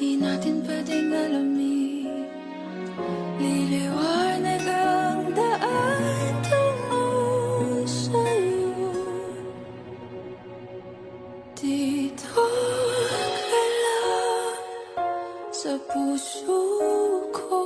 Di natin pwedeng alamin. Liliwanag ang daan tungo sa'yo. Dito ka lang sa puso ko.